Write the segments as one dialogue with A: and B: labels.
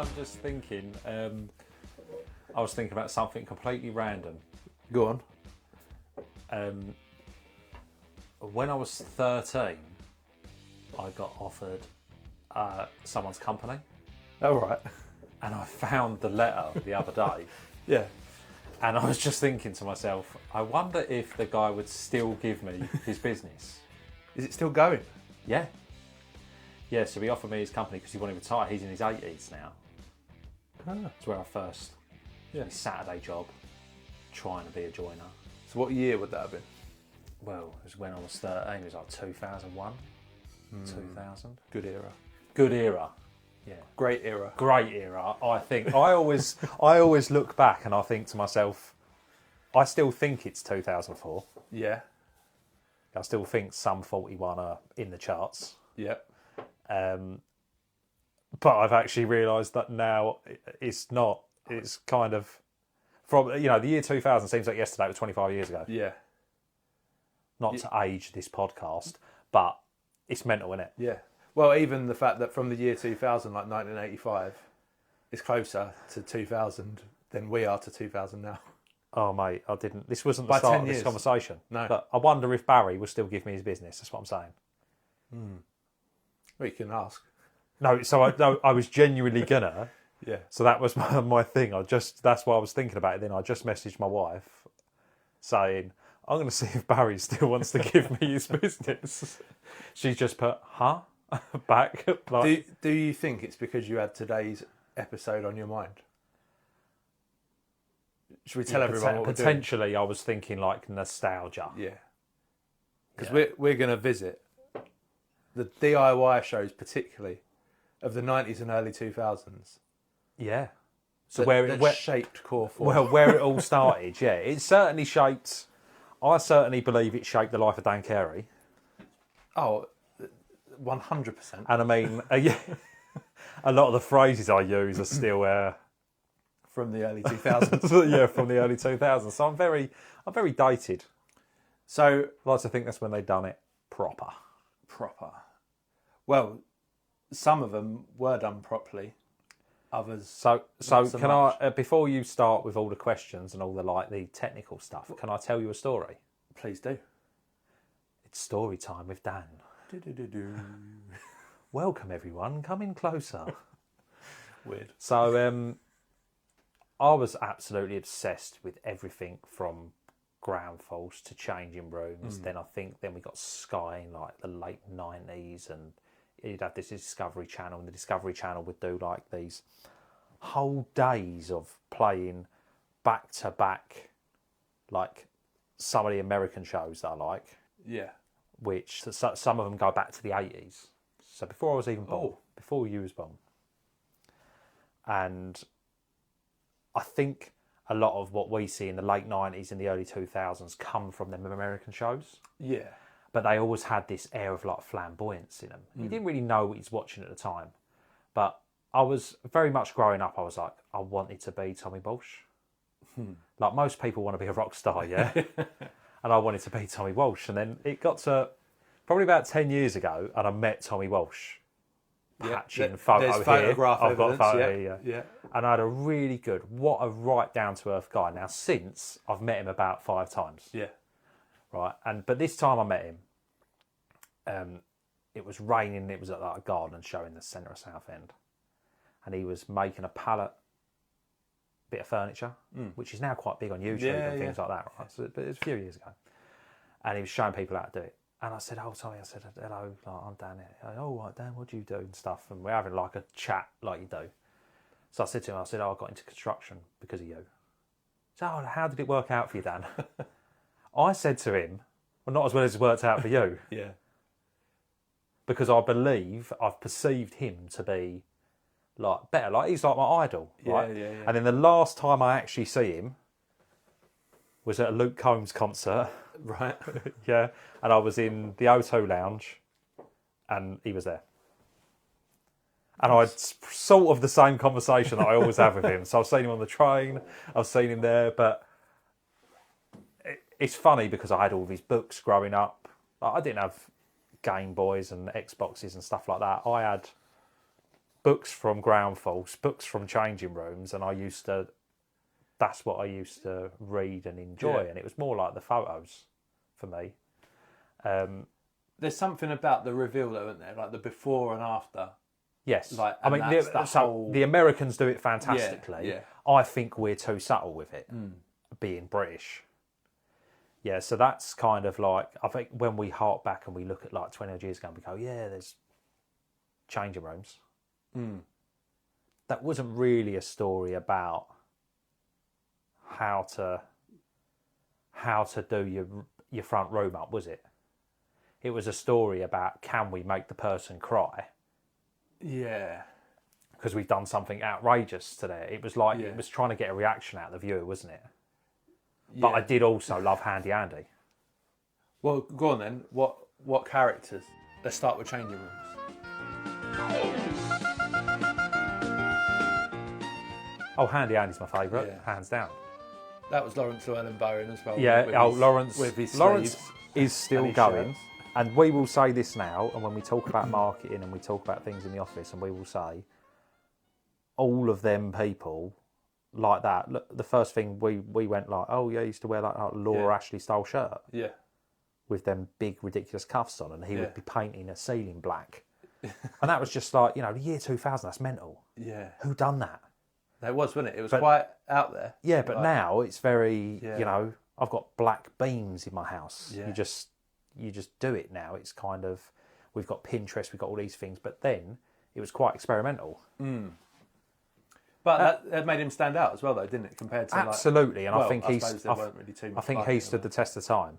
A: I'm just thinking, I was thinking about something completely random.
B: Go on.
A: When I was 13, I got offered someone's company,
B: All right.
A: and I found the letter the other day,
B: Yeah.
A: and I was just thinking to myself, I wonder if the guy would still give me his business.
B: Is it still going?
A: Yeah. Yeah, so he offered me his company because he wanted to retire. He's in his 80s now. That's where I first, his Saturday job, trying to be a joiner.
B: So what year would that have been?
A: Well, it was when I was 13, it was like 2001, 2000.
B: Good era.
A: Good era. Yeah.
B: Great era.
A: Great era, I think. I always look back and I think to myself, I still think it's 2004.
B: Yeah.
A: I still think Sum 41 are in the charts.
B: Yep.
A: But I've actually realised that now it's not. It's kind of from, the year 2000 seems like yesterday. It was 25 years ago.
B: Yeah.
A: Not to age this podcast, but it's mental, isn't it?
B: Yeah. Well, even the fact that from the year 2000, like 1985, is closer to 2000 than we are to 2000 now.
A: Oh, mate, I didn't. This wasn't the
B: By
A: start
B: 10
A: of this
B: years.
A: conversation.
B: No.
A: But I wonder if Barry will still give me his business. That's what I'm saying.
B: Well, you can ask.
A: No, so I was genuinely gonna.
B: Yeah.
A: So that was my thing. That's why I was thinking about it. Then I just messaged my wife saying, I'm going to see if Barry still wants to give me his business. She's just put, huh? Back. Like,
B: Do you think it's because you had today's episode on your mind? Should we tell everyone what we're doing?
A: potentially, I was thinking like nostalgia.
B: Yeah. Because we're going to visit the DIY shows, particularly of the 90s and early 2000s.
A: Yeah. So
B: That shaped Core 4.
A: Well, where it all started, yeah. It certainly shaped, I certainly believe it shaped the life of Dan Carey.
B: Oh, 100%.
A: And I mean, a lot of the phrases I use are still,
B: From the early 2000s.
A: yeah, from the early 2000s. So I'm very dated.
B: So,
A: I like to think that's when they done it proper.
B: Well, some of them were done properly. Others.
A: So
B: not so
A: can
B: much.
A: I, before you start with all the questions and all the technical stuff, can I tell you a story?
B: Please do.
A: It's story time with Dan.
B: Do.
A: Welcome everyone, come in closer.
B: Weird.
A: So I was absolutely obsessed with everything from ground faults to changing rooms. Then we got Sky in like the late 90s, and you'd have this Discovery Channel, and the Discovery Channel would do like these whole days of playing back to back, like some of the American shows that I like,
B: Yeah.
A: which some of them go back to the 80s. So before I was even born, before you was born. And I think a lot of what we see in the late 90s and the early 2000s come from them American shows.
B: Yeah.
A: But they always had this air of like flamboyance in them. You didn't really know what he's watching at the time. But I was very much growing up, I was like, I wanted to be Tommy Walsh. Like most people want to be a rock star, yeah? And I wanted to be Tommy Walsh. And then it got to probably about 10 years ago, and I met Tommy Walsh. Patching photo
B: There's
A: here.
B: photograph
A: I've got a
B: evidence,
A: photo
B: yeah.
A: here,
B: Yeah.
A: And I had a really good, what a right down to earth guy. Now, since I've met him about 5 times.
B: Yeah.
A: Right. But this time I met him, it was raining. It was at like a garden show in the centre of Southend. And he was making a pallet bit of furniture, which is now quite big on YouTube and things like that. Right? So, but it was a few years ago. And he was showing people how to do it. And I said, oh, Tommy, I said, hello, I'm Dan here. Oh, right, Dan, what do you do and stuff? And we're having like a chat like you do. So I said to him, I got into construction because of you. So, how did it work out for you, Dan? I said to him, well, not as well as it worked out for you.
B: Yeah.
A: Because I believe I've perceived him to be like better. Like he's like my idol, right?
B: Yeah.
A: And then the last time I actually see him was at a Luke Combs concert.
B: Right.
A: Yeah. And I was in the O2 lounge and he was there. And I had sort of the same conversation that I always have with him. So I've seen him on the train, I've seen him there, but it's funny because I had all these books growing up. I didn't have Game Boys and Xboxes and stuff like that. I had books from ground force, books from changing rooms, and that's what I used to read and enjoy, and it was more like the photos for me.
B: There's something about the reveal, though, isn't there? Like the before and after.
A: Yes,
B: Like,
A: I mean, the Americans do it fantastically.
B: Yeah.
A: I think we're too subtle with it, being British. Yeah, so that's kind of like, I think when we hark back and we look at like 20 odd years ago and we go, yeah, there's changing rooms. That wasn't really a story about how to do your front room up, was it? It was a story about, can we make the person cry?
B: Yeah.
A: Because we've done something outrageous today. It was like, it was trying to get a reaction out of the viewer, wasn't it?
B: Yeah.
A: But I did also love Handy Andy.
B: Well, go on then. What characters? Let's start with changing rooms.
A: Oh, Handy Andy's my favourite, hands down.
B: That was Lawrence Llewellyn Bowen as well.
A: Yeah, Lawrence
B: sleeves
A: is still going.
B: shirts.
A: And we will say this now, and when we talk about marketing and we talk about things in the office, and we will say, all of them people like that. Look, the first thing we went like, oh yeah, he used to wear that Laura Ashley style shirt.
B: Yeah.
A: With them big ridiculous cuffs on, and he would be painting a ceiling black. And that was just like, the year 2000, that's mental.
B: Yeah.
A: Who done that?
B: That was, wasn't it? It was quite out there.
A: Yeah, but now it's very, I've got black beams in my house.
B: Yeah.
A: You just do it now. It's kind of, we've got Pinterest, we've got all these things, but then it was quite experimental.
B: But that made him stand out as well, though, didn't it? Compared to
A: absolutely, and I think
B: he
A: stood the test of time.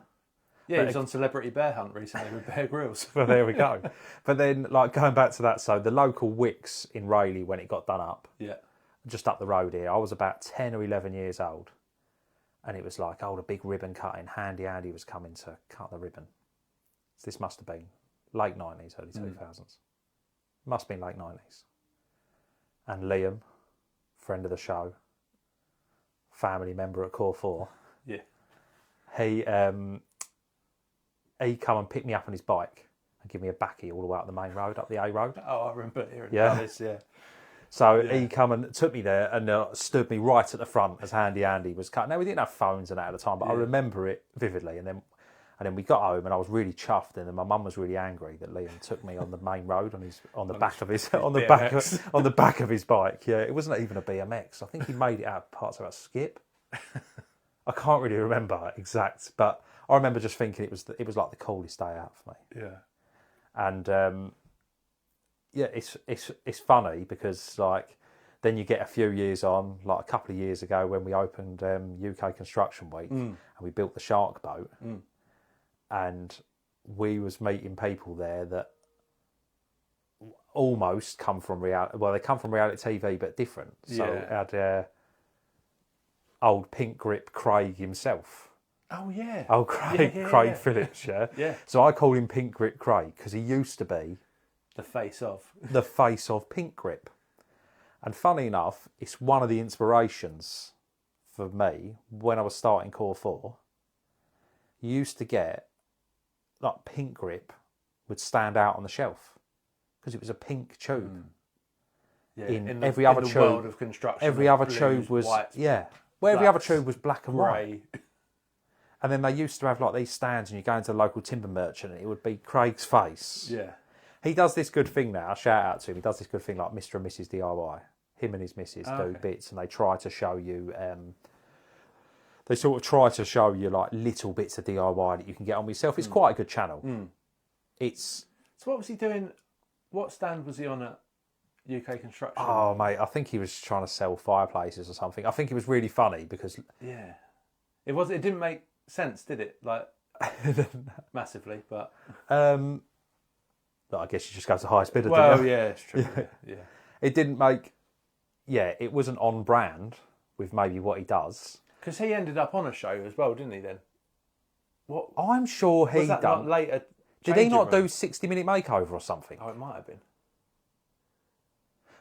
B: Yeah, he was on Celebrity Bear Hunt recently with Bear Grylls.
A: Well, there we go. But then, like going back to that, so the local Wickes in Rayleigh, when it got done up, just up the road here, I was about 10 or 11 years old, and it was like, the big ribbon cutting. Handy Andy was coming to cut the ribbon. So this must have been late 90s, early 2000s. Must have been late 90s. And Liam, friend of the show, family member at Core 4, he come and picked me up on his bike and give me a backie all the way up the main road, up the A road.
B: Oh, I remember hearing about this,
A: So he come and took me there and stood me right at the front as Handy Andy was cutting. Now, we didn't have phones and that at the time, but I remember it vividly. And then we got home and I was really chuffed, and then my mum was really angry that Liam took me on the main road on the back of his bike. Yeah, it wasn't even a BMX. I think he made it out of parts of a skip. I can't really remember exact, but I remember just thinking it was like the coolest day out for me.
B: Yeah.
A: And it's funny because like then you get a few years on, like a couple of years ago when we opened UK Construction Week and we built the Shark boat, and we was meeting people there that almost come from reality. Well, they come from reality TV, but different. So we had old Pink Grip Craig himself.
B: Oh yeah.
A: Oh, Craig Phillips,
B: yeah.
A: So I call him Pink Grip Craig because he used to be
B: the face of
A: Pink Grip. And funny enough, it's one of the inspirations for me when I was starting Core 4. You used to get like Pink Grip would stand out on the shelf because it was a pink tube.
B: Yeah,
A: in every other tube,
B: world of construction,
A: every other tube was every other tube was black and white. And then they used to have like these stands, and you go into the local timber merchant, and it would be Craig's face.
B: Yeah.
A: He does this good thing now. Shout out to him. He does this good thing like Mr. and Mrs. DIY. Him and his missus do bits, and they try to show you. They sort of try to show you like little bits of DIY that you can get on with yourself. It's quite a good channel. It's.
B: So what was he doing? What stand was he on at UK Construction?
A: Oh mate, I think he was trying to sell fireplaces or something. I think it was really funny because
B: it didn't make sense, did it? Like massively, but
A: I guess you just go to the highest bidder.
B: Well,
A: didn't you?
B: yeah, it's true. Yeah.
A: It didn't make. Yeah, it wasn't on brand with maybe what he does.
B: Because he ended up on a show as well, didn't he? Then what?
A: I'm sure he
B: was that
A: done.
B: Not later.
A: Did he not do 60-minute makeover or something?
B: Oh, it might have been.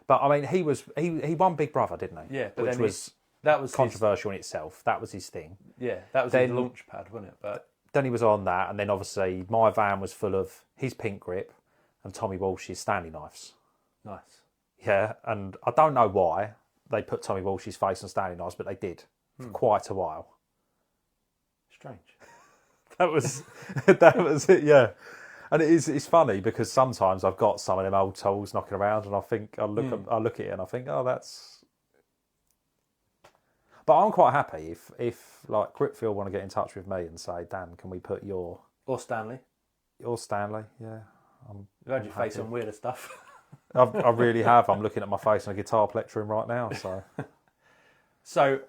A: But I mean, he won Big Brother, didn't he?
B: Yeah, but
A: which
B: that was
A: controversial in itself. That was his thing.
B: Yeah, that was his launch pad, wasn't it? But
A: then he was on that, and then obviously my van was full of his Pink Grip and Tommy Walsh's Stanley knives.
B: Nice.
A: Yeah, and I don't know why they put Tommy Walsh's face on Stanley Knives, but they did for quite a while.
B: Strange.
A: That was that was it, yeah. And it's funny because sometimes I've got some of them old tools knocking around, and I look at it and I think, oh, that's. But I'm quite happy if like Gritfield want to get in touch with me and say, Dan, can we put your
B: Stanley?
A: Or Stanley, yeah.
B: You've had your face on weirder stuff.
A: I really have. I'm looking at my face on a guitar plectrum right now.
B: So,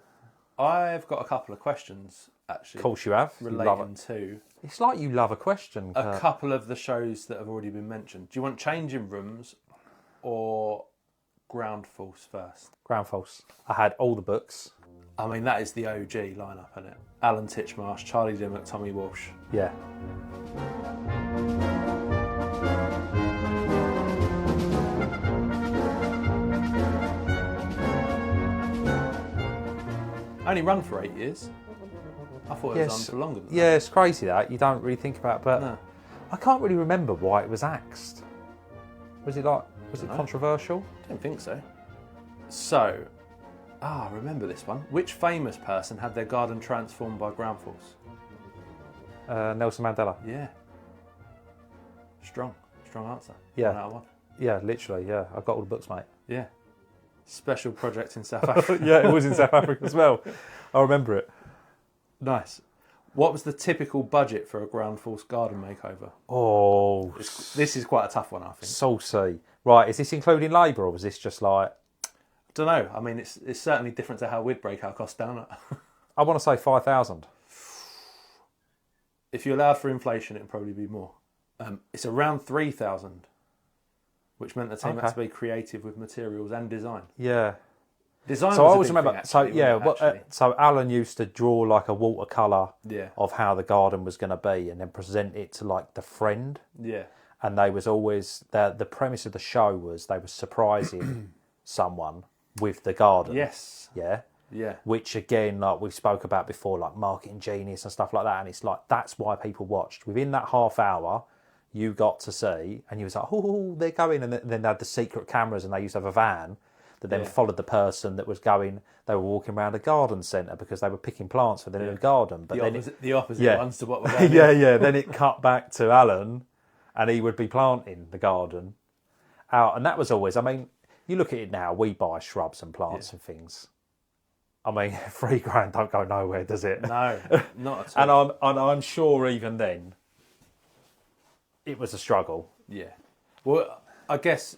B: I've got a couple of questions actually.
A: Of course you have.
B: Relating to.
A: It's like you love a question.
B: A couple of the shows that have already been mentioned. Do you want Changing Rooms or Ground Force first?
A: Ground Force. I had all the books.
B: I mean, that is the OG lineup, isn't it? Alan Titchmarsh, Charlie Dimmock, Tommy Walsh.
A: Yeah.
B: Only run for 8 years. I thought it was on for longer than that.
A: Yeah, it's crazy that. You don't really think about it, but
B: No.
A: I can't really remember why it was axed. Was it controversial?
B: I don't think so. So, I remember this one. Which famous person had their garden transformed by ground force?
A: Nelson Mandela.
B: Yeah. Strong answer.
A: Yeah.
B: 1 out of 1.
A: Yeah, literally, yeah. I've got all the books, mate.
B: Yeah. Special project in South Africa.
A: Yeah, it was in South Africa as well. I remember it.
B: Nice. What was the typical budget for a ground force garden makeover?
A: Oh,
B: This is quite a tough one, I think.
A: saucy. Right, is this including labour or was this just like...
B: Don't know. I mean, it's certainly different to how we'd break our costs down.
A: I want to say 5,000.
B: If you allowed for inflation, it'd probably be more. It's around 3,000, which meant the team had to be creative with materials and design.
A: Yeah.
B: Design.
A: So
B: was
A: I
B: a
A: always
B: big
A: remember.
B: thing, actually, wasn't it,
A: So Alan used to draw like a watercolour
B: Yeah.
A: of how the garden was going to be, and then present it to like the friend.
B: Yeah.
A: And they was always the premise of the show was they were surprising someone with the garden.
B: Yes.
A: Yeah.
B: Yeah.
A: Which again, like we spoke about before, like marketing genius and stuff like that. And it's like that's why people watched. Within that half hour, you got to see, and you was like, oh, they're going, and then they had the secret cameras, and they used to have a van that then followed the person that was going. They were walking around a garden centre because they were picking plants for the new garden. But
B: the opposite ones to what we're
A: yeah. Then it cut back to Alan, and he would be planting the garden out, and that was always. I mean, you look at it now. We buy shrubs and plants and things. I mean, £3,000 don't go nowhere, does it?
B: No, not at all.
A: And I'm sure even then, it was a struggle.
B: Yeah. Well, I guess.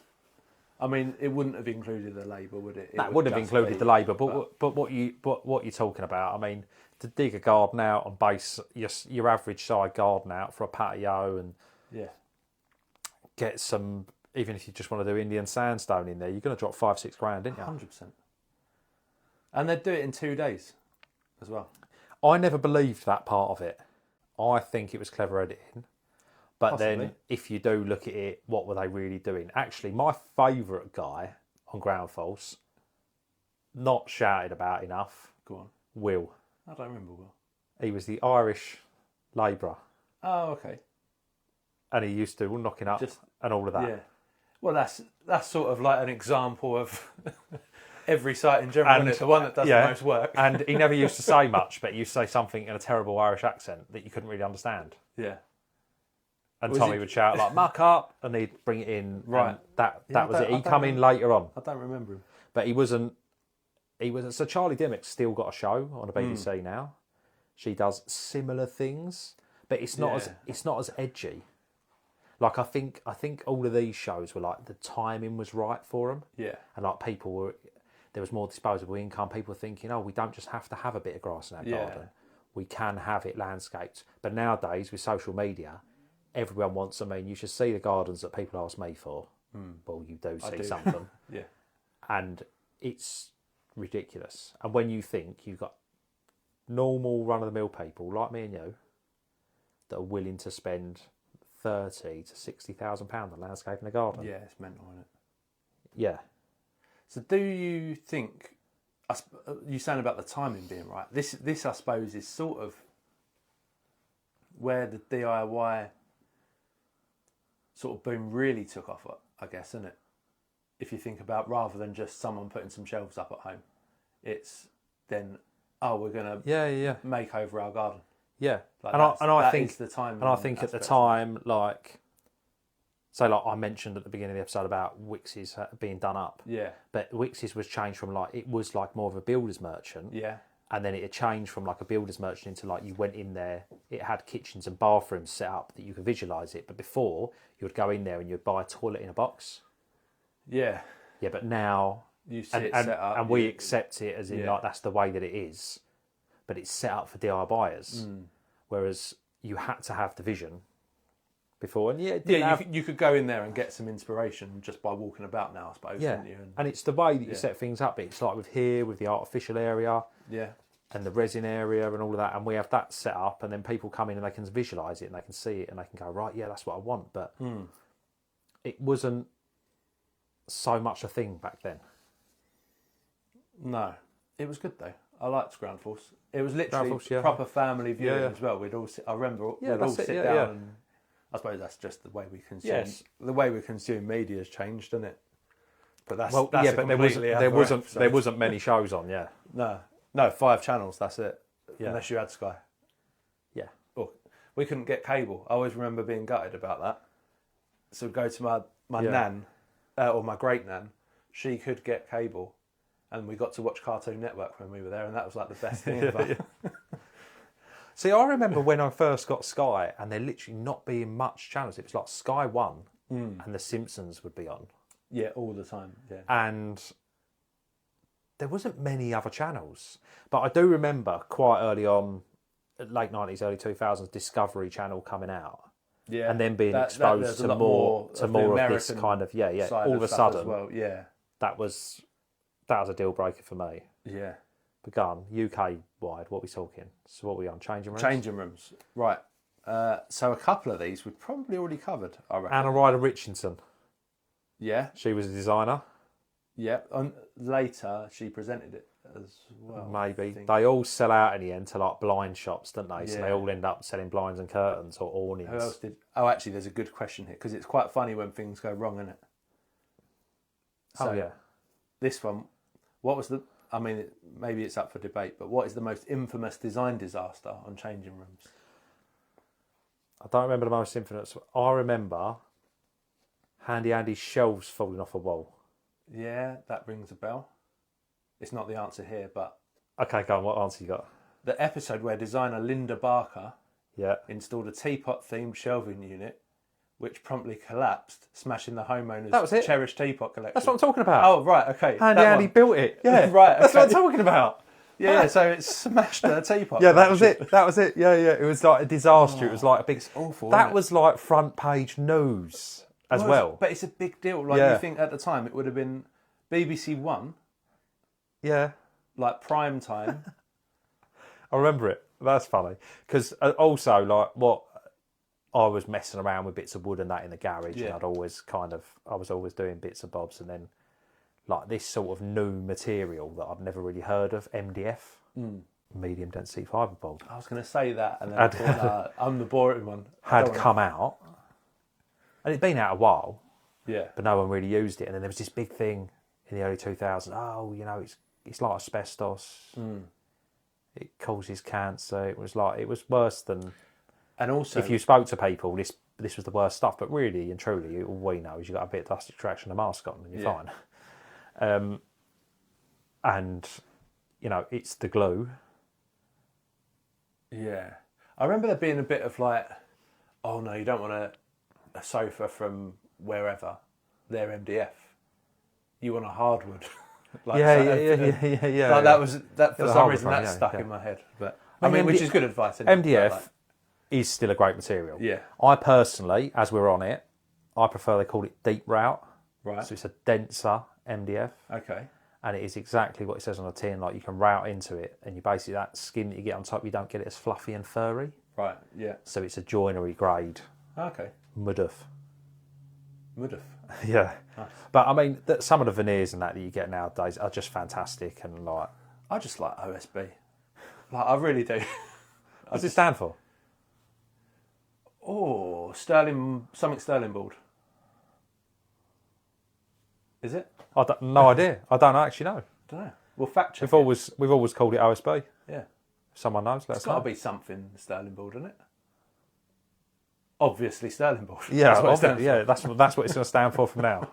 B: I mean, it wouldn't have included the labour, would it?
A: That would have included the labour, but what you're talking about? I mean, to dig a garden out and base your average side garden out for a patio and get some. Even if you just want to do Indian sandstone in there, you're going to drop $5,000-6,000, didn't you?
B: 100%. And they'd do it in 2 days, as well.
A: I never believed that part of it. I think it was clever editing. But
B: Possibly.
A: then, if you do look at it, what were they really doing? Actually, my favourite guy on Ground Force, not shouted about enough.
B: Go on.
A: Will.
B: I don't remember Will.
A: He was the Irish labourer.
B: Oh, okay.
A: And he used to knocking up and all of that.
B: Yeah. Well, that's sort of like an example of every site in general, isn't it? The one that does the most work.
A: And he never used to say much, but he used to say something in a terrible Irish accent that you couldn't really understand.
B: Yeah.
A: And Tommy would shout like "muck up," and he'd bring it in.
B: Right.
A: That was it. He'd come in later on.
B: I don't remember him.
A: But he wasn't. So Charlie Dimmock's still got a show on the BBC now. She does similar things, but it's not as edgy. Like I think all of these shows were like the timing was right for them.
B: Yeah.
A: And like there was more disposable income. People were thinking, oh, we don't just have to have a bit of grass in our garden. We can have it landscaped. But nowadays with social media, everyone wants. I mean, you should see the gardens that people ask me for. Well, you do see some of them.
B: Yeah.
A: And it's ridiculous. And when you think you've got normal run-of-the-mill people like me and you that are willing to spend £30,000 to £60,000 on landscaping a garden.
B: Yeah, it's mental, isn't it?
A: Yeah.
B: So do you think, you saying about the timing being right, this I suppose is sort of where the DIY sort of boom really took off, I guess, isn't it? if you think about, rather than just someone putting some shelves up at home, it's then, oh, we're going to
A: Yeah.
B: make over our garden.
A: Yeah.
B: Like
A: I think
B: is the time.
A: And I think at the time, like, so like I mentioned at the beginning of the episode about Wickes's being done up.
B: Yeah.
A: But Wickes's was changed from like, it was like more of a builder's merchant.
B: Yeah.
A: And then it had changed from like a builder's merchant into like you went in there, it had kitchens and bathrooms set up that you could visualise it. But before, you would go in there and you'd buy a toilet in a box.
B: Yeah.
A: Yeah, but now...
B: You see it set up.
A: And we accept it as in like that's the way that it is. But it's set up for DIYers. Whereas you had to have the vision before. And
B: you could go in there and get some inspiration just by walking about now, I suppose.
A: Yeah,
B: Couldn't you?
A: and it's the way that you set things up. It's like with the artificial area, and the resin area and all of that, and we have that set up, and then people come in and they can visualise it and they can see it and they can go, right, yeah, that's what I want. But it wasn't so much a thing back then.
B: No, it was good though. I liked Ground Force. It was literally
A: Force,
B: proper family viewing as well. We'd all sit, I remember we'd all sit down and I suppose that's just the way we consume.
A: Yes.
B: The way we consume media has changed, hasn't it? But that's
A: but there wasn't many shows on.
B: No, 5 channels. That's it.
A: Yeah.
B: Unless you had Sky.
A: Yeah.
B: Or we couldn't get cable. I always remember being gutted about that. So we'd go to my nan or my great nan. She could get cable. And we got to watch Cartoon Network when we were there, and that was like the best thing ever.
A: See, I remember when I first got Sky, and there literally not being much channels. It was like Sky One, and The Simpsons would be on.
B: Yeah, all the time. Yeah,
A: and there wasn't many other channels. But I do remember quite early on, late 90s, early 2000s, Discovery Channel coming out.
B: Yeah,
A: and then being exposed to more of this kind of all of a sudden.
B: As well. Yeah,
A: that was a deal breaker for me.
B: Yeah.
A: But go on, UK wide, what are we talking? So what are we on? Changing rooms?
B: Changing rooms. Right. So a couple of these we've probably already covered, I reckon.
A: Anna Ryder Richardson.
B: Yeah.
A: She was a designer.
B: Yeah. And later she presented it as well.
A: Maybe. They all sell out in the end to like blind shops, don't they? So
B: Yeah.
A: they all end up selling blinds and curtains or awnings.
B: Who else did? Oh, actually, there's a good question here because it's quite funny when things go wrong, isn't it? So,
A: oh, yeah.
B: This one, what was the... I mean, maybe it's up for debate, but what is the most infamous design disaster on changing rooms?
A: I don't remember the most infamous. I remember Handy Andy's shelves falling off a wall.
B: Yeah, that rings a bell. It's not the answer here, but...
A: Okay, go on. What answer you got?
B: The episode where designer Linda Barker
A: Yeah.
B: installed a teapot-themed shelving unit which promptly collapsed, smashing the homeowner's
A: That was it.
B: cherished teapot collection.
A: That's what I'm talking about.
B: Oh, right, okay.
A: Handy Andy built it. Yeah,
B: right.
A: That's
B: okay.
A: what I'm talking about.
B: Yeah, so it smashed the teapot.
A: Yeah, that was it. That was it. Yeah. It was like a disaster. It was like a big...
B: It's awful.
A: That was like front page news as well.
B: But it's a big deal. Like, you think at the time it would have been BBC One,
A: Yeah.
B: like prime time.
A: I remember it. That's funny. Because also, like, what... I was messing around with bits of wood and that in the garage, and I was always doing bits and bobs, and then like this sort of new material that I'd never really heard of, MDF, medium density fibreboard.
B: I was going to say that, and then I thought, I'm the boring one.
A: Had come out, and it'd been out a while,
B: Yeah.
A: but no one really used it. And then there was this big thing in the early 2000s. Oh, you know, it's like asbestos. It causes cancer. It was worse than.
B: And also,
A: if you spoke to people, this was the worst stuff. But really and truly, all we know is you got a bit of dust extraction, a mask on, and you're fine. And you know, it's the glue.
B: Yeah, I remember there being a bit of like, oh no, you don't want a sofa from wherever. They're MDF. You want a hardwood. Like,
A: yeah.
B: Like that was that for
A: the
B: some reason
A: hardwood
B: that
A: one,
B: stuck
A: yeah.
B: in my head. But I mean, which is good advice.
A: MDF is still a great material.
B: Yeah.
A: I personally, as we're on it, I prefer they call it deep route.
B: Right.
A: So it's a denser MDF.
B: Okay.
A: And it is exactly what it says on the tin. Like you can route into it, and you basically that skin that you get on top, you don't get it as fluffy and furry.
B: Right. Yeah.
A: So it's a joinery grade.
B: Okay.
A: Mudduff.
B: Yeah.
A: Nice. But I mean, some of the veneers and that you get nowadays are just fantastic, and like
B: I just like OSB. Like I really do.
A: What does it stand for?
B: Oh, sterling board. Is it?
A: No idea. I don't actually know.
B: Don't know. We'll fact check.
A: We've always called it OSB.
B: Yeah.
A: If someone knows, let
B: It's
A: us know.
B: got to be something sterling board, isn't it? Obviously sterling board.
A: Yeah,
B: That's what it stands for.
A: that's what it's going to stand for from now.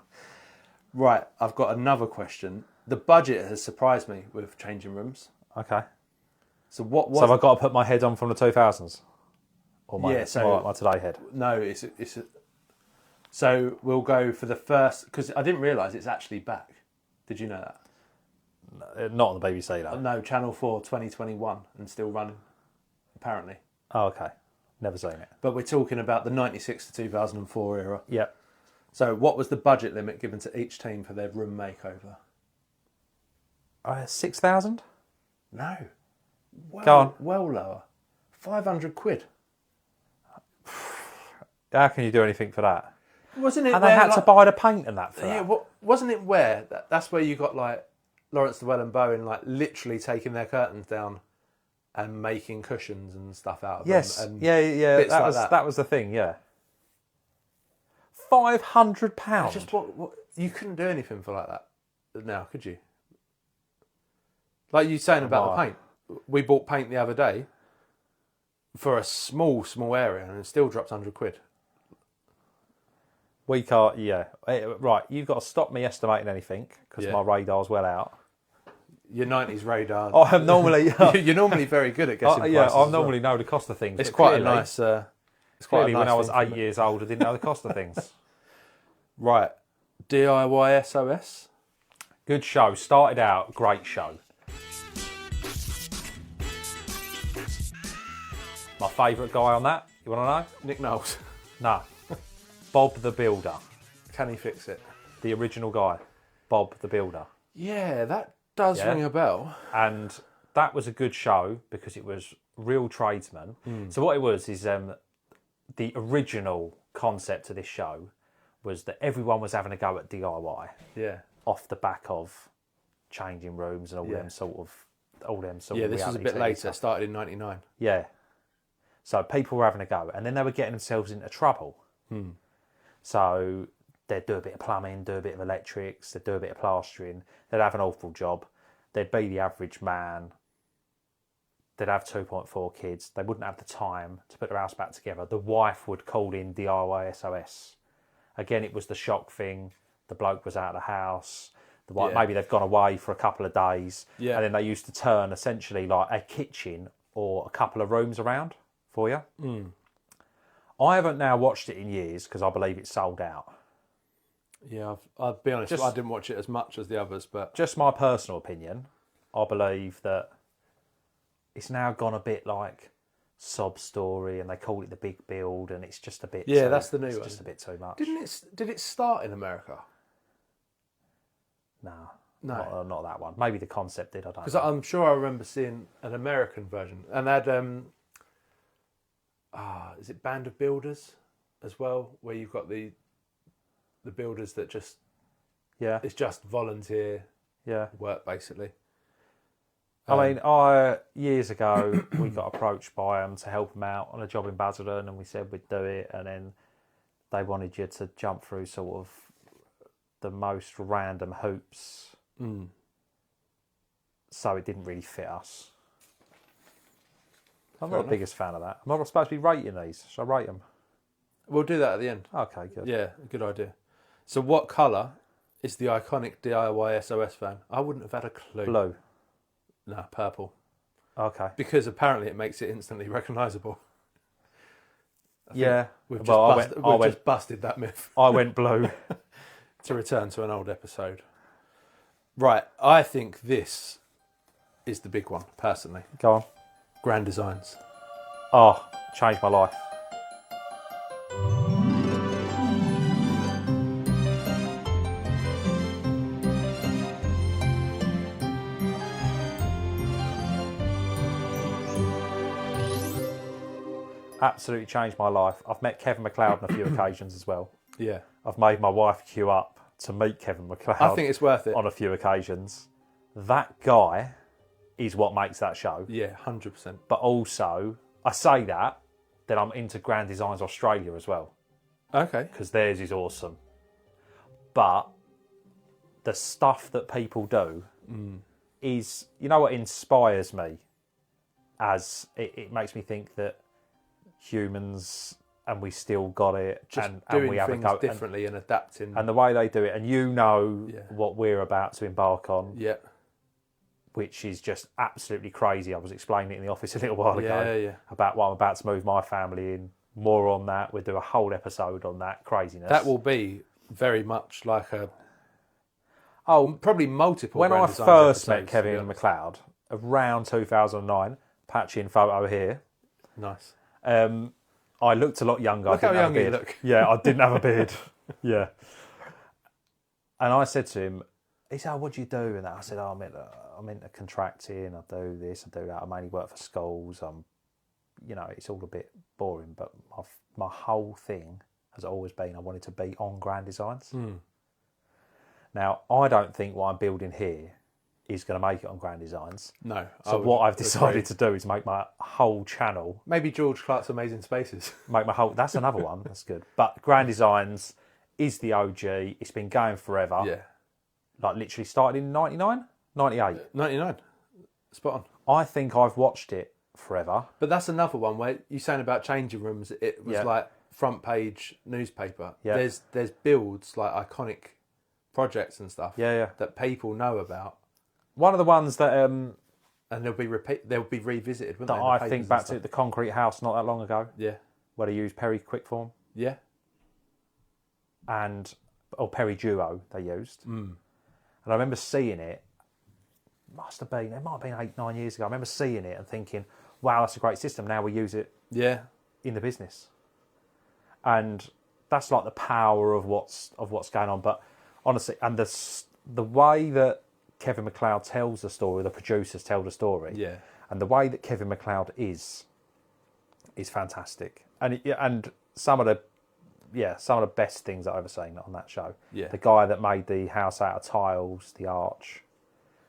B: Right, I've got another question. The budget has surprised me with changing rooms.
A: Okay.
B: So what was?
A: So have I got to put my head on from the 2000s? Or my,
B: Yeah, so-
A: my today head?
B: No, so we'll go for the first, because I didn't realise it's actually back. Did you know that?
A: Not on the BBC though.
B: No, Channel 4 2021 and still running, apparently.
A: Oh, okay. Never seen it.
B: But we're talking about the 96 to 2004 era.
A: Yep.
B: So what was the budget limit given to each team for their room makeover?
A: 6,000?
B: No.
A: Go on.
B: Well lower. 500 quid.
A: How can you do anything for that?
B: Wasn't it
A: And they had to buy the paint and that for
B: Yeah,
A: that.
B: wasn't it where? That's where you got like Lawrence Llewellyn-Bowen like literally taking their curtains down and making cushions and stuff out of
A: Yes.
B: them. And
A: Yeah.
B: bits
A: That
B: like
A: was
B: that.
A: that was the thing. Yeah. £500.
B: Just what you couldn't do anything for like that now, could you? Like you saying about the paint. We bought paint the other day for a small area and it still dropped 100 quid.
A: We can't. Yeah. Right. You've got to stop me estimating anything because
B: Yeah.
A: my radar's well out.
B: Your 90s radar.
A: I'm normally.
B: You're normally very good at guessing
A: Yeah,
B: prices
A: I
B: as well.
A: normally know the cost of things.
B: It's
A: but
B: quite
A: clearly,
B: a nice. It's quite a
A: Clearly,
B: nice
A: when I was
B: thing for
A: 8
B: me.
A: years old, I didn't know the cost of things.
B: Right, DIY SOS.
A: Good show. Started out, great show. My favourite guy on that, you want to know?
B: Nick Knowles.
A: Nah. Bob the Builder.
B: Can he fix it?
A: The original guy. Bob the Builder.
B: Yeah, that does
A: Yeah.
B: ring a bell.
A: And that was a good show because it was real tradesmen. So what it was is the original concept of this show was that everyone was having a go at DIY
B: Yeah.
A: off the back of changing rooms and all
B: Yeah.
A: them sort of
B: Yeah, this was a
A: reality
B: bit
A: TV
B: later.
A: stuff.
B: Started in 99.
A: Yeah. So people were having a go, and then they were getting themselves into trouble. So they'd do a bit of plumbing, do a bit of electrics, they'd do a bit of plastering. They'd have an awful job. They'd be the average man. They'd have 2.4 kids. They wouldn't have the time to put their house back together. The wife would call in DIY SOS. Again, it was the shock thing. The bloke was out of the house. The wife,
B: Yeah.
A: maybe they've gone away for a couple of days.
B: Yeah.
A: And then they used to turn essentially like a kitchen or a couple of rooms around for you. I haven't now watched it in years because I believe it's sold out.
B: Yeah, I'll be honest,
A: Just-
B: I didn't watch it as much as the others, but
A: Just my personal opinion, I believe that it's now gone a bit like Sob Story and they call it the big build and it's just a bit
B: Yeah, that's the new
A: it's
B: one.
A: just a bit too much.
B: did it start in America?
A: No.
B: No.
A: Not that one. Maybe the concept did, I don't
B: Because
A: know.
B: I'm sure I remember seeing an American version, and they had is it Band of Builders as well, where you've got the builders that just
A: Yeah.
B: it's just volunteer
A: Yeah.
B: work basically.
A: I mean, years ago, we got approached by them to help them out on a job in Basildon, and we said we'd do it, and then they wanted you to jump through sort of the most random hoops, so it didn't really fit us. I'm not
B: enough.
A: the biggest fan of that. I'm not supposed to be rating these. Should I rate them?
B: We'll do that at the end.
A: Okay, good.
B: Yeah, good idea. So, what colour is the iconic DIY SOS van? I wouldn't have had a clue.
A: Blue.
B: No, purple.
A: Okay.
B: Because apparently it makes it instantly recognisable.
A: Yeah.
B: We've
A: Well,
B: just busted that myth.
A: I went blue.
B: To return to an old episode. Right, I think this is the big one, personally.
A: Go on.
B: Grand Designs.
A: Oh, changed my life. Absolutely changed my life. I've met Kevin McLeod on a few occasions as well.
B: Yeah.
A: I've made my wife queue up to meet Kevin McLeod
B: I think it's worth it.
A: on a few occasions. That guy is what makes that show.
B: Yeah, 100%.
A: But also, I say that, then I'm into Grand Designs Australia as well,
B: Okay.
A: because theirs is awesome. But the stuff that people do is, you know what inspires me? As it makes me think that humans, and we still got it,
B: Just
A: and
B: doing
A: we have
B: things
A: a go,
B: differently and adapting.
A: and the way they do it, and
B: Yeah.
A: what we're about to embark on,
B: Yeah.
A: which is just absolutely crazy. I was explaining it in the office a little while ago
B: Yeah.
A: about what I'm about to move my family in. More on that. We'll do a whole episode on that craziness.
B: That will be very much like probably multiple.
A: When
B: Grand
A: I
B: Designs
A: first met
B: episodes, to be
A: Kevin
B: honest.
A: McLeod, around 2009, patchy in photo here,
B: Nice.
A: I looked a lot younger.
B: Look
A: I
B: how
A: didn't have
B: young
A: a
B: you
A: beard.
B: look.
A: Yeah, I didn't have a beard. Yeah. And I said to him, he said, "Oh, what do you do?" And I said, "Oh, I'm into contracting. I do this, I do that. I mainly work for schools. It's all a bit boring, but my whole thing has always been I wanted to be on Grand Designs." Now, I don't think what I'm building here is going to make it on Grand Designs.
B: No.
A: So what I've decided to do is make my whole channel,
B: maybe George Clark's Amazing Spaces.
A: that's another one, that's good. But Grand Designs is the OG. It's been going forever.
B: Yeah.
A: Like literally started in 99, 98.
B: 99. Spot on.
A: I think I've watched it forever.
B: But that's another one where you saying about changing rooms. It was like front page newspaper.
A: Yeah.
B: There's builds like iconic projects and stuff.
A: Yeah.
B: That people know about,
A: One of the ones that
B: and they'll be revisited. Wouldn't
A: that
B: they, in the
A: I
B: papers
A: think
B: and
A: back
B: stuff.
A: to the concrete house not that long ago,
B: Yeah.
A: where they used Perry Quickform
B: Yeah.
A: or Perry Duo they used. And I remember seeing it. It might have been 8-9 years ago. I remember seeing it and thinking, "Wow, that's a great system. Now we use it
B: Yeah.
A: in the business." And that's like the power of what's going on. But honestly, and the way that Kevin McLeod tells the story, the producers tell the story,
B: Yeah.
A: and the way that Kevin McLeod is fantastic. And some of the best things that I've ever seen on that show.
B: Yeah.
A: The guy that made the house out of tiles, the arch,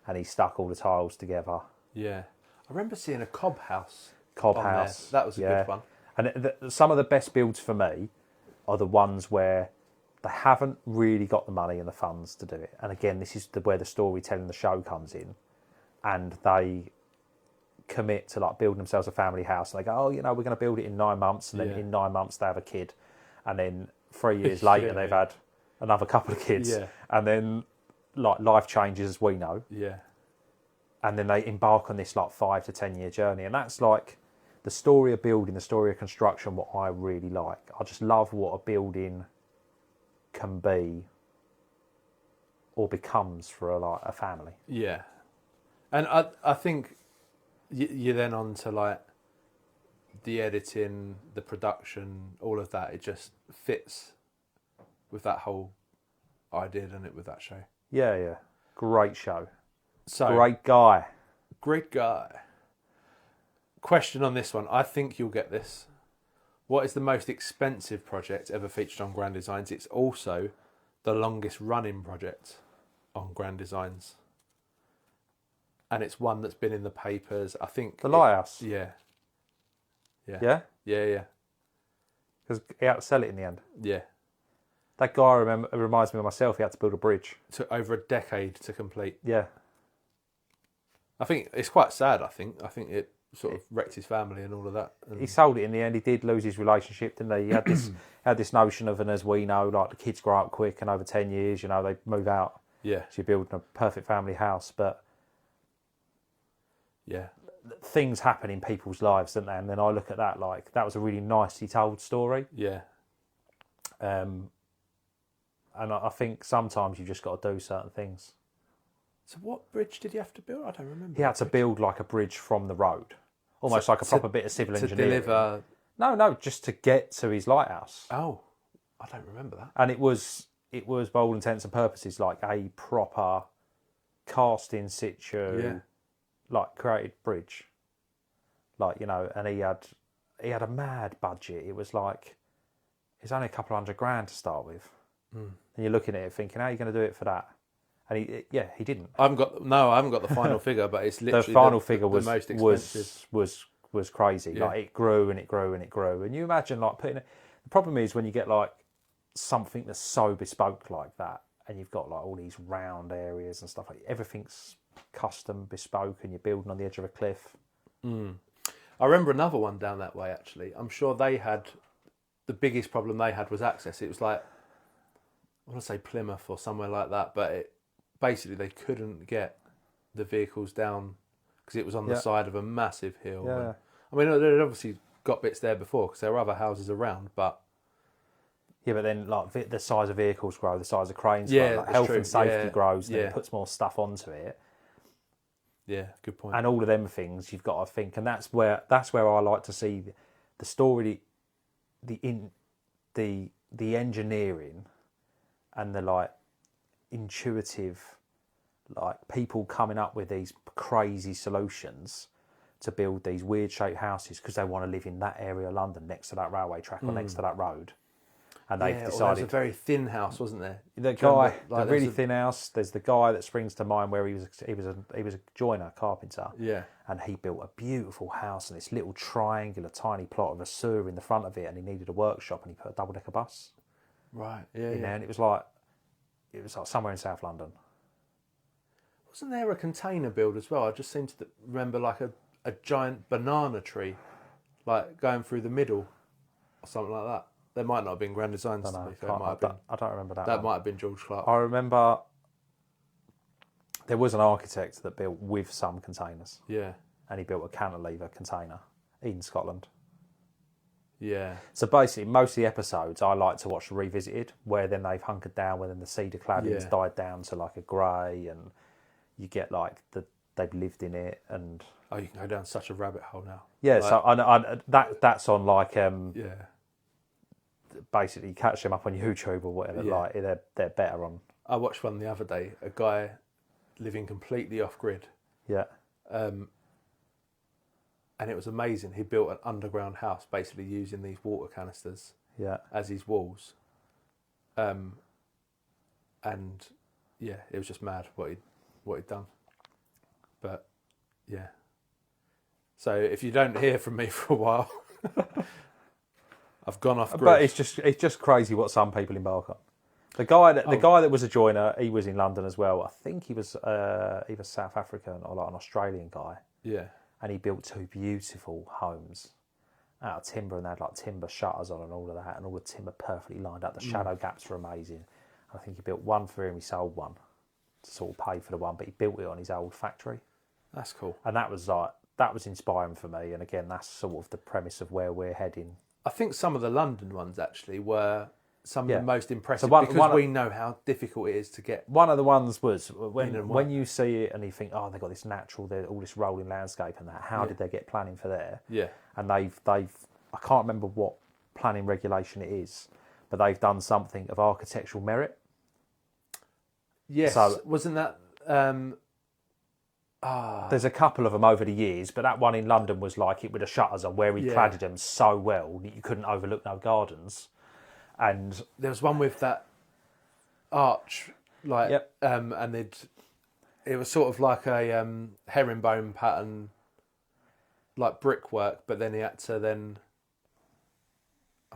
A: and he stuck all the tiles together.
B: Yeah. I remember seeing a cob house.
A: Cob
B: on
A: house.
B: there. That was a good one.
A: And some of the best builds for me are the ones where they haven't really got the money and the funds to do it. And again, this is where the storytelling, the show comes in, and they commit to like building themselves a family house. And they go, "Oh, we're going to build it in 9 months," and then in 9 months they have a kid, and then 3 years later they've had another couple of kids, and then like life changes, as we know.
B: Yeah.
A: And then they embark on this like 5 to 10 year journey, and that's like the story of building, the story of construction. What I really like, I just love what a building can be or becomes for a family.
B: Yeah. And I think you're then on to like the editing, the production, all of that. It just fits with that whole idea, doesn't it, with that show?
A: Yeah. Great show.
B: So
A: Great guy.
B: Great guy. Question on this one. I think you'll get this. What is the most expensive project ever featured on Grand Designs? It's also the longest running project on Grand Designs. And it's one that's been in the papers. I think...
A: The Lighthouse.
B: Yeah.
A: Yeah?
B: Yeah.
A: Because he had to sell it in the end.
B: Yeah.
A: That guy reminds me of myself. He had to build a bridge.
B: Took over a decade to complete.
A: Yeah.
B: I think it's quite sad, I think it sort of wrecked his family and all of that. And
A: He sold it in the end. He did lose his relationship, didn't he? He had this notion of, and as we know, like the kids grow up quick, and over 10 years, they move out.
B: yeah.
A: So you're building a perfect family house. But
B: Yeah.
A: things happen in people's lives, don't they? And then I look at that like that was a really nicely told story.
B: Yeah.
A: And I think sometimes you just got to do certain things.
B: So what bridge did he have to build? I don't remember.
A: He had to build like a bridge from the road, almost like a proper bit of civil
B: to
A: engineering.
B: deliver.
A: No, just to get to his lighthouse.
B: Oh, I don't remember that.
A: And it was by all intents and purposes like a proper cast in situ, like created bridge. Like, and he had a mad budget. It was like it's only a couple $100,000 to start with. And you're looking at it thinking, how are you going to do it for that? And he didn't.
B: I haven't got the final figure, but it's literally
A: The final figure
B: the most expensive.
A: was crazy.
B: Yeah.
A: Like it grew and it grew and it grew. And you imagine like putting it. The problem is when you get like something that's so bespoke like that, and you've got like all these round areas and stuff. Like everything's custom, bespoke, and you're building on the edge of a cliff.
B: I remember another one down that way, actually. I'm sure they had, the biggest problem they had was access. It was like, I want to say Plymouth or somewhere like that, but basically they couldn't get the vehicles down because it was on the side of a massive hill.
A: Yeah.
B: And, I mean, they'd obviously got bits there before because there were other houses around, but...
A: Yeah, but then like the size of vehicles grow, the size of cranes
B: Yeah,
A: grow, like
B: that's
A: health
B: true.
A: and safety
B: Yeah,
A: grows, then
B: yeah.
A: it puts more stuff onto it.
B: Yeah, good point.
A: And all of them things you've got to think, and that's where I like to see the story, the engineering, and the like intuitive, like people coming up with these crazy solutions to build these weird shaped houses because they want to live in that area of London next to that railway track or next to that road. And they've
B: There was
A: decided
B: a very thin house, wasn't there?
A: the
B: Do you
A: guy,
B: remember, like,
A: the really thin house. There's the guy that springs to mind where he was a joiner, carpenter.
B: Yeah.
A: And he built a beautiful house and this little triangular, tiny plot of a sewer in the front of it, and he needed a workshop, and he put a double decker bus
B: Right. Yeah.
A: in there, and it was like somewhere in South London.
B: Wasn't there a container build as well? I just seem to remember like a giant banana tree, like going through the middle, or something like that. There might not have been Grand Designs. To be fair. It might have been.
A: I don't remember that.
B: That might have been George Clark.
A: I remember there was an architect that built with some containers,
B: Yeah.
A: and he built a cantilever container in Scotland.
B: Yeah.
A: So basically, most of the episodes I like to watch revisited, where then they've hunkered down, where then the cedar cladding's died down to like a grey, and you get like they've lived in it, and
B: Oh, you can go down such a rabbit hole now.
A: yeah.
B: Like,
A: So that's on like
B: yeah.
A: basically catch them up on YouTube or whatever.
B: Yeah.
A: Like they're better on.
B: I watched one the other day. A guy living completely off grid.
A: Yeah.
B: And it was amazing. He built an underground house basically using these water canisters
A: Yeah.
B: as his walls. And yeah, it was just mad what he'd done. But yeah. So if you don't hear from me for a while, I've gone off grid.
A: But it's just crazy what some people embark on. The guy that was a joiner, he was in London as well. I think he was either South African or like an Australian guy.
B: Yeah.
A: And he built two beautiful homes out of timber, and they had like timber shutters on and all of that, and all the timber perfectly lined up. The shadow gaps were amazing. I think he built one for him. He sold one to sort of pay for the one, but he built it on his old factory.
B: That's cool.
A: And that was inspiring for me. And again, that's sort of the premise of where we're heading.
B: I think some of the London ones actually were some of the most impressive
A: So
B: because we know how difficult it is to get.
A: One of the ones was when
B: one.
A: you see it and you think, oh, they've got this natural, all this rolling landscape and that. How did they get planning for there?
B: Yeah.
A: And they've I can't remember what planning regulation it is, but they've done something of architectural merit.
B: Yes.
A: So-
B: wasn't that?
A: There's a couple of them over the years, but that one in London was like it with the shutters on, where he cladded them so well that you couldn't overlook no gardens. And
B: there was one with that arch, like, and it was sort of like a herringbone pattern, like brickwork, but then I'm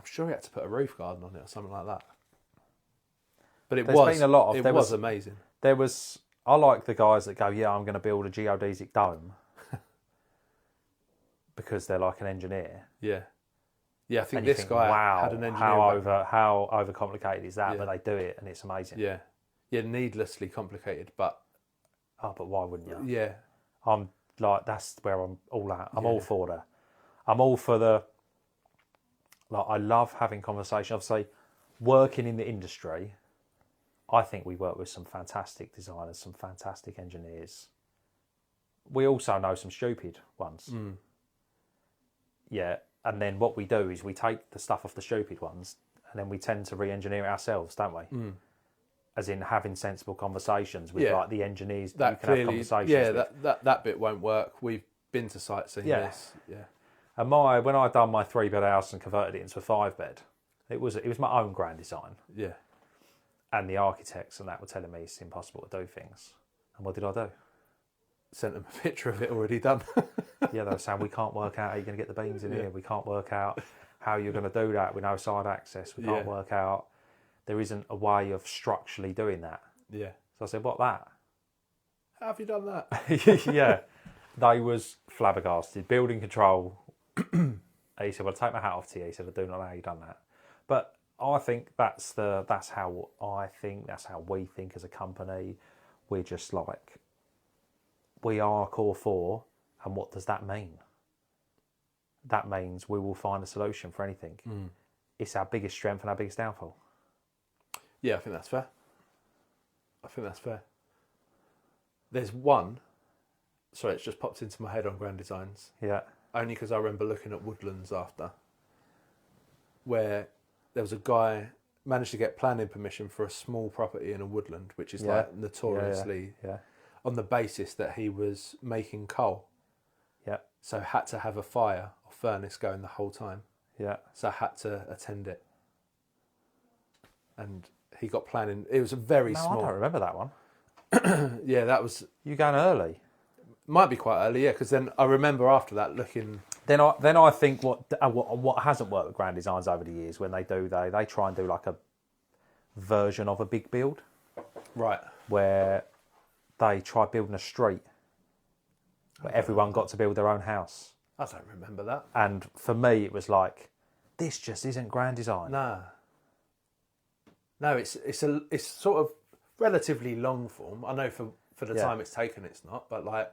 B: sure he had to put a roof garden on it or something like that. But it was amazing.
A: I like the guys that go, yeah, I'm going to build a geodesic dome because they're like an engineer.
B: Yeah. Yeah, I think
A: And
B: this guy had an engineer.
A: How overcomplicated is that?
B: Yeah.
A: But they do it, and it's amazing.
B: Yeah. Yeah, needlessly complicated, but...
A: Oh, but why wouldn't you?
B: Yeah.
A: I'm like, that's where I'm all at. I'm all for that. I'm all for the... Like, I love having conversations. Obviously, working in the industry, I think we work with some fantastic designers, some fantastic engineers. We also know some stupid ones. Yeah, and then what we do is we take the stuff off the stupid ones, and then we tend to re-engineer it ourselves, don't we? As in having sensible conversations with like the engineers that you can have conversations with.
B: that bit won't work. We've been to sites seeing this. Yeah.
A: And when I done my 3-bed house and converted it into a 5-bed, it was my own grand design.
B: Yeah.
A: And the architects and that were telling me it's impossible to do things. And what did I do?
B: Sent them a picture of it already done.
A: Yeah, they were saying, we can't work out how you're going to get the beams in here. We can't work out how you're going to do that with no side access. We can't work out there isn't a way of structurally doing that.
B: Yeah.
A: So I said, what that?
B: How have you done that?
A: Yeah. They was flabbergasted. Building control. He said, well, take my hat off to you. He said, I do not know how you done that. But I think that's how we think as a company. We're just like, we are core 4. And what does that mean? That means we will find a solution for anything. It's our biggest strength and our biggest downfall.
B: Yeah, I think that's fair. There's one, sorry, it's just popped into my head on Grand Designs.
A: Yeah.
B: Only because I remember looking at Woodlands after, where there was a guy managed to get planning permission for a small property in a woodland, which is like notoriously on the basis that he was making coal.
A: Yeah.
B: So had to have a fire or furnace going the whole time.
A: Yeah.
B: So I had to attend it. And he got planning. It was a very small.
A: I don't remember that one.
B: Yeah, that was.
A: You going early?
B: Might be quite early, yeah. Because then I remember after that looking.
A: Then I think what hasn't worked with Grand Designs over the years when they try and do like a version of a big build,
B: right?
A: Where they try building a street where everyone got to build their own house.
B: I don't remember that.
A: And for me, it was like, this just isn't Grand Design.
B: No, it's sort of relatively long form. I know for the time it's taken, it's not, but like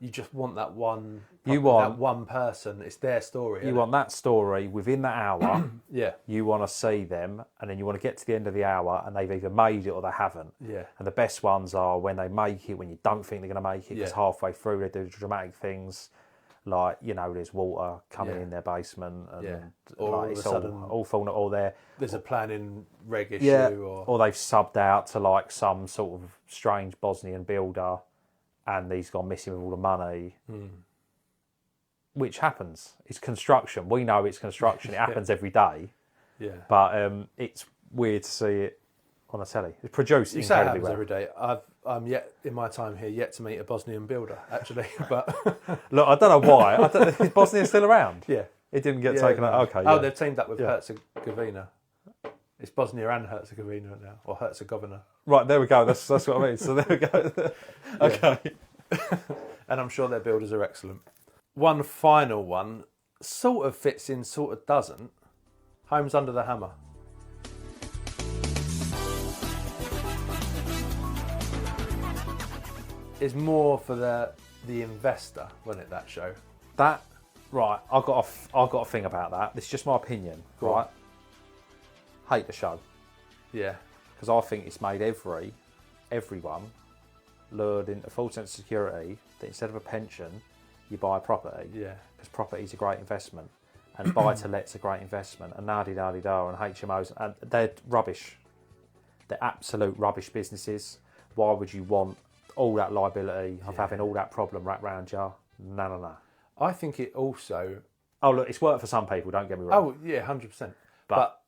B: you just want that one. That one person. It's their story.
A: You want that story within that hour.
B: Yeah.
A: You want to see them, and then you want to get to the end of the hour, and they've either made it or they haven't.
B: Yeah.
A: And the best ones are when they make it, when you don't think they're going to make it, because halfway through they do dramatic things. Like, there's water coming in their basement, and
B: or
A: it's
B: all
A: falling, or
B: there's a planning reg issue,
A: or they've subbed out to like some sort of strange Bosnian builder, and he's gone missing with all the money, which happens. It's construction. We know it's construction. It happens every day.
B: Yeah,
A: but it's weird to see it on a telly. It's produced
B: you say it
A: incredibly
B: happens
A: well.
B: every day. I'm yet in my time here yet to meet a Bosnian builder actually, but
A: look, I don't know why. Is Bosnia still around?
B: Yeah,
A: it didn't get taken out. Okay.
B: Oh, they've teamed up with Herzegovina. It's Bosnia and Herzegovina now, or Herzegovina.
A: Right, there we go. That's what I mean. So there we go. Okay.
B: And I'm sure their builders are excellent. One final one sort of fits in, sort of doesn't. Homes Under the Hammer. Is more for the investor, wasn't it, that show?
A: That right. I've got a thing about that. This is just my opinion.
B: Go
A: right. On. Hate the show.
B: Yeah.
A: Because I think it's made everyone lured into full sense of security that instead of a pension, you buy a property.
B: Yeah.
A: Because property is a great investment, and buy to let's a great investment, and da-di-da-di-da, and HMOs, and they're rubbish. They're absolute rubbish businesses. Why would you want all that liability of having all that problem wrapped around you? No.
B: I think it also.
A: Oh look, it's worked for some people. Don't get me wrong.
B: Oh yeah, 100%.
A: But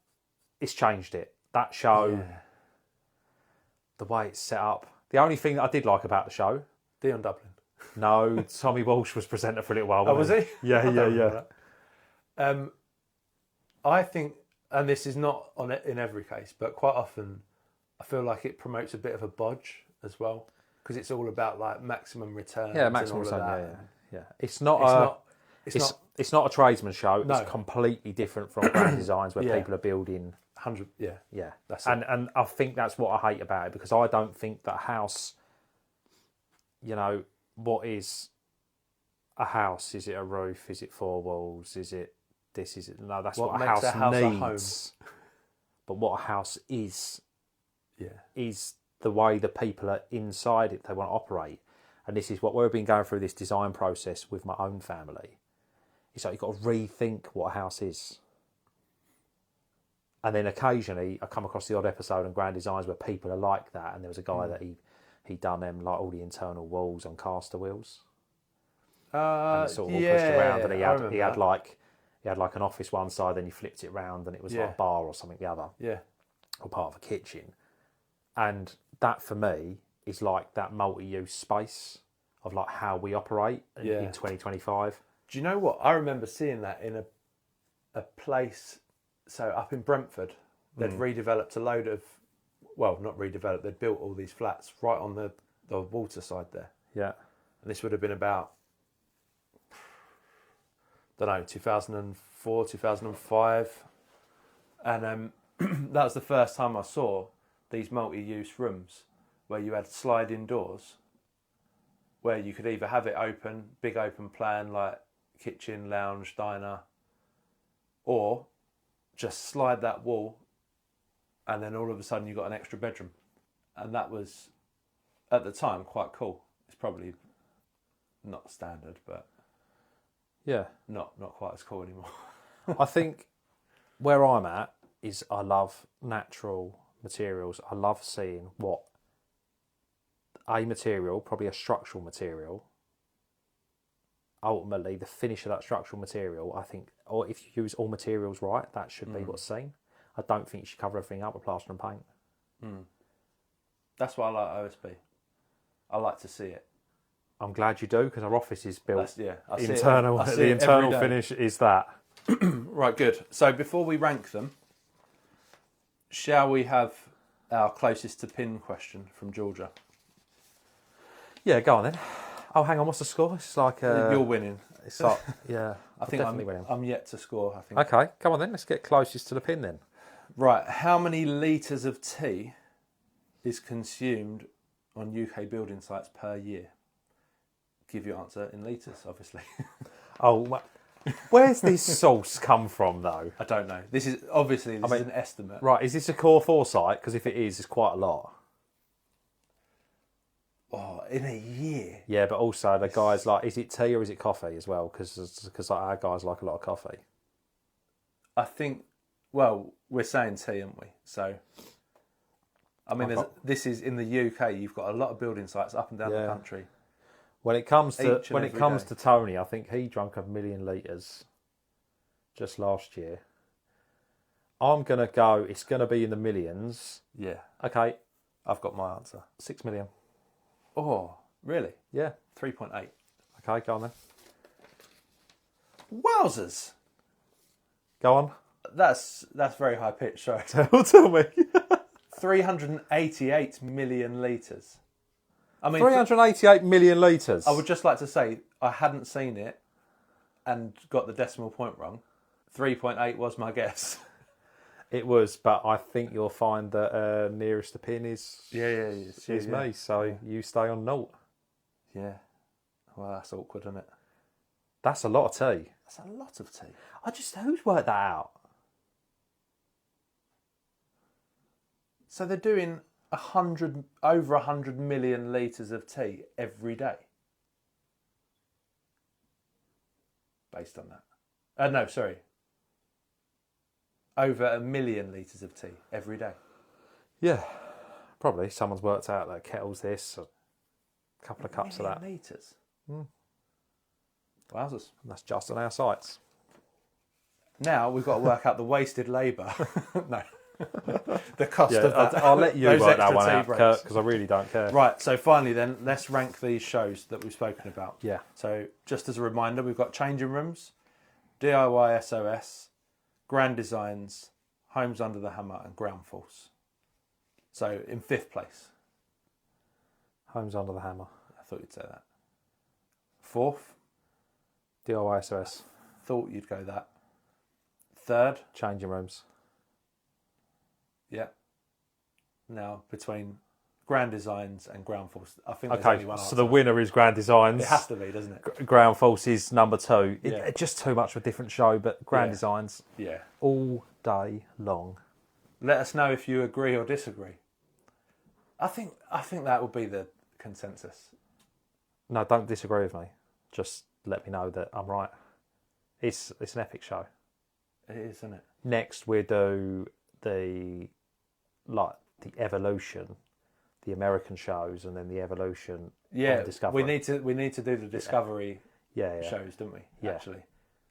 A: it's changed it. That show, the way it's set up. The only thing that I did like about the show,
B: Dion Dublin.
A: No, Tommy Walsh was presenter for a little while.
B: Oh, was he?
A: Yeah.
B: I think, and this is not on it in every case, but quite often, I feel like it promotes a bit of a bodge as well, because it's all about like maximum return.
A: Yeah, maximum return. Yeah. It's not a tradesman show.
B: No.
A: It's completely different from Grand Designs where people are building.
B: 100.
A: Yeah.
B: That's it.
A: And I think that's what I hate about it, because I don't think that house. What is a house? Is it a roof? Is it four walls? Is it this? Is it no? That's what a house needs. But what a house is the way the people are inside it. They want to operate, and this is what we've been going through this design process with my own family. It's like you've got to rethink what a house is. And then occasionally I come across the odd episode on Grand Designs where people are like that, and there was a guy that he done them like all the internal walls on caster wheels. And it's sort of all pushed around, and he had like an office one side, then he flipped it round, and it was like a bar or something the other.
B: Yeah.
A: Or part of a kitchen. And that for me is like that multi-use space of like how we operate in 2025.
B: Do you know what? I remember seeing that in a place, so up in Brentford, they'd redeveloped a load of, well, not redeveloped, they'd built all these flats right on the water side there.
A: Yeah.
B: And this would have been about, I don't know, 2004, 2005. And that was the first time I saw these multi-use rooms where you had sliding doors, where you could either have it open, big open plan, like kitchen, lounge, diner, or just slide that wall and then all of a sudden you got an extra bedroom. And that was, at the time, quite cool. It's probably not standard, but
A: Yeah.
B: not quite as cool anymore.
A: I think where I'm at is I love natural materials. I love seeing what a material, probably a structural material, ultimately the finish of that structural material, I think, or if you use all materials right, that should be what's seen. I don't think you should cover everything up with plaster and paint.
B: That's why I like OSB. I like to see it.
A: I'm glad you do, because our office is built
B: I see
A: internal.
B: it. I see
A: The
B: it
A: internal
B: every day.
A: finish is that.
B: Right, good. So before we rank them, shall we have our closest to pin question from Georgia?
A: Yeah, go on then. Oh, hang on. What's the score? It's like
B: You're winning.
A: It's like yeah.
B: I think
A: definitely winning.
B: I'm yet to score, I think.
A: Okay, come on then. Let's get closest to the pin then.
B: Right, how many litres of tea is consumed on UK building sites per year? Give your answer in litres, obviously.
A: Oh, where's this sauce come from though?
B: I don't know. This is obviously is an estimate.
A: Right, is this a core foresight? Because if it is, it's quite a lot.
B: Oh, in a year.
A: Yeah, but also the guys like, is it tea or is it coffee as well? Because like, our guys like a lot of coffee.
B: I think, well, we're saying tea, aren't we? So, I mean, this is in the UK. You've got a lot of building sites up and down the country.
A: When it comes to
B: Each and every day.
A: to Tony, I think he drank 1 million litres just last year. I'm gonna go. It's gonna be in the millions.
B: Yeah.
A: Okay,
B: I've got my answer.
A: 6 million.
B: Oh, really?
A: Yeah.
B: 3.8.
A: Okay, go on then.
B: Wowzers!
A: Go on.
B: That's very high pitched. Sorry.
A: Tell me.
B: 388 million litres. I mean,
A: 388 million litres.
B: I would just like to say I hadn't seen it and got the decimal point wrong. 3.8 was my guess.
A: It was, but I think you'll find that nearest to pin is me. So you stay on 0.
B: Yeah. Well, that's awkward, isn't it?
A: That's a lot of tea.
B: That's a lot of tea.
A: Who's worked that out?
B: So they're doing over 100 million litres of tea every day. Based on that. No, sorry. Over 1 million litres of tea every day.
A: Yeah, probably. Someone's worked out that kettle's this, a couple of cups of that.
B: 1 million litres? Wowzers.
A: And that's just on our sites.
B: Now we've got to work out the wasted labour. No. The cost of that.
A: I'll let you
B: those
A: work that
B: extra
A: one
B: tea
A: out,
B: breaks.
A: Curt, because I really don't care.
B: Right, so finally then, let's rank these shows that we've spoken about.
A: Yeah.
B: So just as a reminder, we've got Changing Rooms, DIY SOS, Grand Designs, Homes Under the Hammer and Ground Force. So in 5th place.
A: Homes Under the Hammer.
B: I thought you'd say that. 4th,
A: DIY SOS.
B: thought you'd go that. 3rd,
A: Changing Rooms.
B: yeah. Now between Grand Designs and Ground Force, I think there's only one
A: Okay, so
B: answer.
A: the winner is Grand Designs.
B: It has to be, doesn't it?
A: Ground Force is number 2.
B: Yeah.
A: It's just too much of a different show, but Grand Designs
B: Yeah.
A: all day long.
B: Let us know if you agree or disagree. I think that would be the consensus.
A: No, don't disagree with me. Just let me know that I'm right. It's an epic show.
B: It is, isn't it?
A: Next we do the evolution, the American shows, and then the evolution.
B: Yeah,
A: of Discovery.
B: we need to do the Discovery
A: yeah.
B: shows, don't we?
A: Yeah.
B: Actually,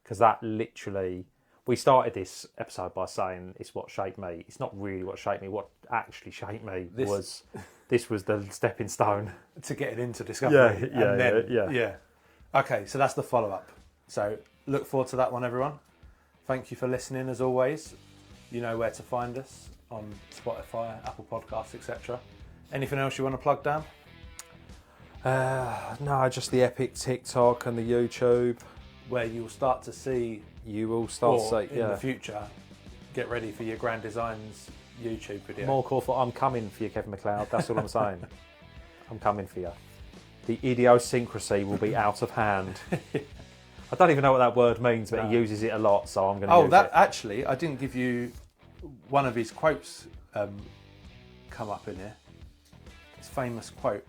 A: Because that literally, we started this episode by saying it's what shaped me. It's not really what shaped me. What actually shaped me was the stepping stone
B: to getting into Discovery.
A: Yeah.
B: Okay, so that's the follow up. So look forward to that one, everyone. Thank you for listening as always. You know where to find us on Spotify, Apple Podcasts, etc. Anything else you want to plug, Dan?
A: No, just the epic TikTok and the YouTube.
B: Where you'll start to see,
A: You will start to see,
B: in the future, get ready for your Grand Designs YouTube video.
A: More call for I'm coming for you, Kevin McLeod. That's all I'm saying. I'm coming for you. The idiosyncrasy will be out of hand. I don't even know what that word means, but he uses it a lot, so I'm going to use it.
B: Actually, I didn't give you one of his quotes come up in here. His famous quote.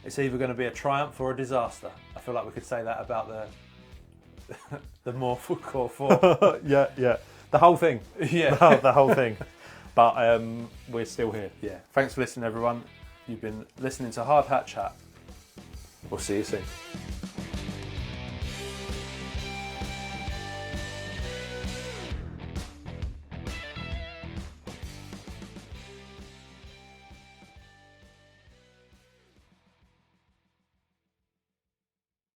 B: It's either going to be a triumph or a disaster. I feel like we could say that about the more core four.
A: Yeah. The whole thing.
B: Yeah.
A: The whole thing. But we're still here.
B: Yeah. Thanks for listening, everyone. You've been listening to Hard Hat Chat. We'll see you soon.